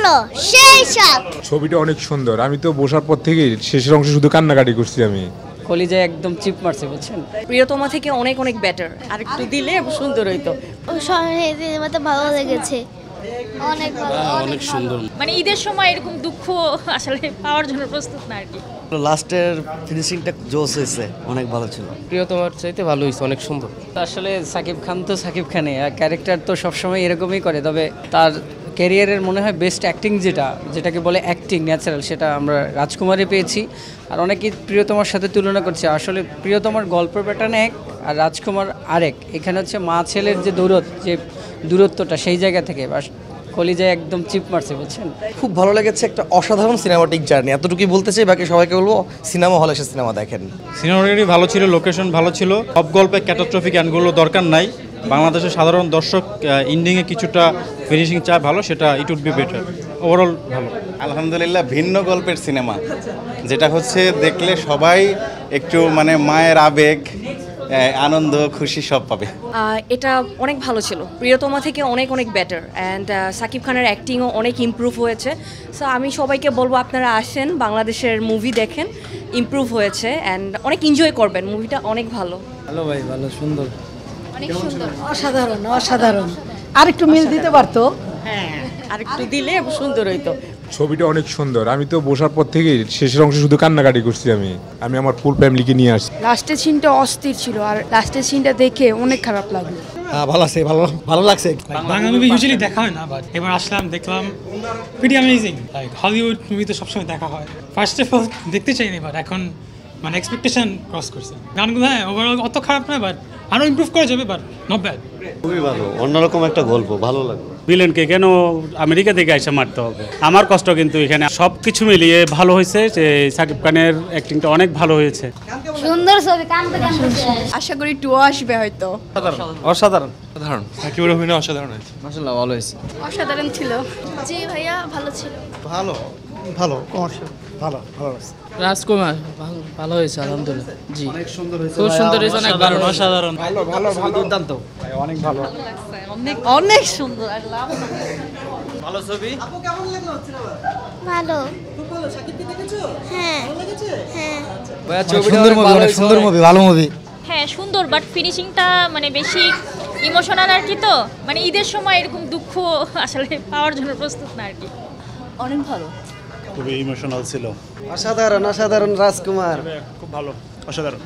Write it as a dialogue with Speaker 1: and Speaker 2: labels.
Speaker 1: ভালো, সেই সাত।
Speaker 2: ছবিটা অনেক সুন্দর। আমি তো বসার পর থেকেই শেষের অংশে শুধু কান্নাকাটি করছি আমি।
Speaker 3: কলিজায় একদম চিপ মারছে বুঝছেন।
Speaker 4: প্রিয়তমা থেকে অনেক অনেক বেটার, আর একটু দিলে সুন্দর হইতো।
Speaker 1: সিনেমাটা ভালো লেগেছে, অনেক ভালো,
Speaker 5: অনেক সুন্দর।
Speaker 6: মানে ঈদের সময় এরকম দুঃখ আসলে পাওয়ার জন্য প্রস্তুত না আর কি।
Speaker 5: লাস্টের ফিনিশিংটা জোস হয়েছে, অনেক ভালো ছিল।
Speaker 7: প্রিয়তমার চাইতে ভালো হয়েছে, অনেক সুন্দর।
Speaker 3: আসলে সাকিব খান তো সাকিব খানই, আর ক্যারেক্টার তো সবসময় এরকমই করে। তবে তার ক্যারিয়ারের মনে হয় বেস্ট অ্যাক্টিং যেটাকে বলে অ্যাক্টিং ন্যাচারাল, সেটা আমরা রাজকুমারে পেয়েছি। আর অনেকেই প্রিয়তমার সাথে তুলনা করছে। আসলে প্রিয়তমার গল্প প্যাটার্ন এক আর রাজকুমার আরেক। এখানে হচ্ছে মা ছেলের যে দূরত্বটা সেই জায়গা থেকে কলিজায় একদম চিপ মারছে বুঝছেন।
Speaker 8: খুব ভালো লেগেছে, একটা অসাধারণ সিনেমাটিক জার্নি, এতটুকুই বলতে চাই। বাকি সবাইকে বলবো সিনেমা হলে এসে সিনেমা দেখেন।
Speaker 9: সিনেমাটি ভালো ছিল, লোকেশন ভালো ছিল, সব গল্পে ক্যাটাস্ট্রফিক গানগুলো দরকার নাই। বাংলাদেশের সাধারণ দর্শক এন্ডিংয়ে কিছুটা ফিনিশিং চায় ভালো, সেটা it would be better. Overall ভালো
Speaker 10: আলহামদুলিল্লাহ। ভিন্ন গল্পের সিনেমা, যেটা হচ্ছে দেখলে সবাই একটু মানে মায়ের আবেগ, আনন্দ, খুশি সব পাবে।
Speaker 4: এটা অনেক ভালো ছিল, প্রিয়তমা থেকে অনেক অনেক বেটার। অ্যান্ড সাকিব খানের অ্যাক্টিংও অনেক ইমপ্রুভ হয়েছে। সো আমি সবাইকে বলবো আপনারা আসেন, বাংলাদেশের মুভি দেখেন, ইমপ্রুভ হয়েছে অ্যান্ড অনেক এনজয় করবেন। মুভিটা অনেক ভালো।
Speaker 3: ভালো ভাই, ভালো, সুন্দর,
Speaker 1: অনেক সুন্দর,
Speaker 4: অসাধারণ অসাধারণ। আর একটু মিল দিতে পারতো, হ্যাঁ, আর একটু দিলে সুন্দর হইতো।
Speaker 2: ছবিটা অনেক সুন্দর। আমি তো বসার পর থেকেই শেষের অংশে শুধু কান্নাকাটি করছি আমি আমার ফুল ফ্যামিলিকে নিয়ে আসছি।
Speaker 4: লাস্টের সিনটা অস্থির ছিল, আর লাস্টের সিনটা দেখে অনেক খারাপ লাগলো।
Speaker 8: ভালো আছে, ভালো লাগছে।
Speaker 11: বাংলা মুভি ইউজুয়ালি দেখা হয় না, বাট এবার আসলাম, দেখলাম, pretty amazing. Like Hollywood movie তো সবসময় দেখা হয়, ফার্স্ট অফ অল দেখতে চাইনি, বাট এখন মানে এক্সপেকটেশন ক্রস করছে। গানগুলো হ্যাঁ ওভারঅল অত খারাপ নয়, বাট আরও ইমপ্রুভ করা যাবে, বাট নট ব্যাড।
Speaker 5: খুবই ভালো, অন্যরকম একটা গল্প, ভালো লাগলো।
Speaker 9: ভিলেনকে কেন আমেরিকা থেকে এসে মারতে হবে? আমার কষ্ট কিন্তু এখানে সব কিছু মিলিয়ে ভালো হয়েছে। যে সাকিব খানের অ্যাক্টিংটা অনেক ভালো হয়েছে।
Speaker 1: সুন্দর ছবি, কান্দতে কান্দতে।
Speaker 4: আশা করি টু আসবে হয়তো।
Speaker 8: অসাধারণ।
Speaker 2: সাকিবের অভিনয় অসাধারণ হয়েছে।
Speaker 3: মাশাআল্লাহ, ভালো হয়েছে।
Speaker 4: অসাধারণ ছিল।
Speaker 1: জি ভাইয়া, ভালো ছিল।
Speaker 8: ভালো কমার্শিয়াল, ভালো লাগছে।
Speaker 7: রাজকুমার ভালো হয়েছে, আলহামদুলিল্লাহ। জি, খুব সুন্দর হয়েছে, অনেক ভালো, অসাধারণ,
Speaker 8: ভালো দুর্দান্ত,
Speaker 2: অনেক ভালো,
Speaker 4: অনেক সুন্দর।
Speaker 5: ভালো ছবি।
Speaker 1: ভালো, খুব ভালো। সাকিবকে দেখেছো? হ্যাঁ, ভালো লেগেছে? হ্যাঁ।
Speaker 8: সুন্দর মুভি, ভালো মুভি।
Speaker 6: হ্যাঁ সুন্দর, বাট ফিনিশিংটা মানে বেশি ইমোশনাল আর কি। তো মানে ঈদের সময় এরকম দুঃখ আসলে পাওয়ার জন্য প্রস্তুত না আর কি।
Speaker 4: অনেক ভালো,
Speaker 9: খুবই ইমোশনাল ছিল।
Speaker 8: অসাধারণ রাজকুমার,
Speaker 9: খুব ভালো, অসাধারণ।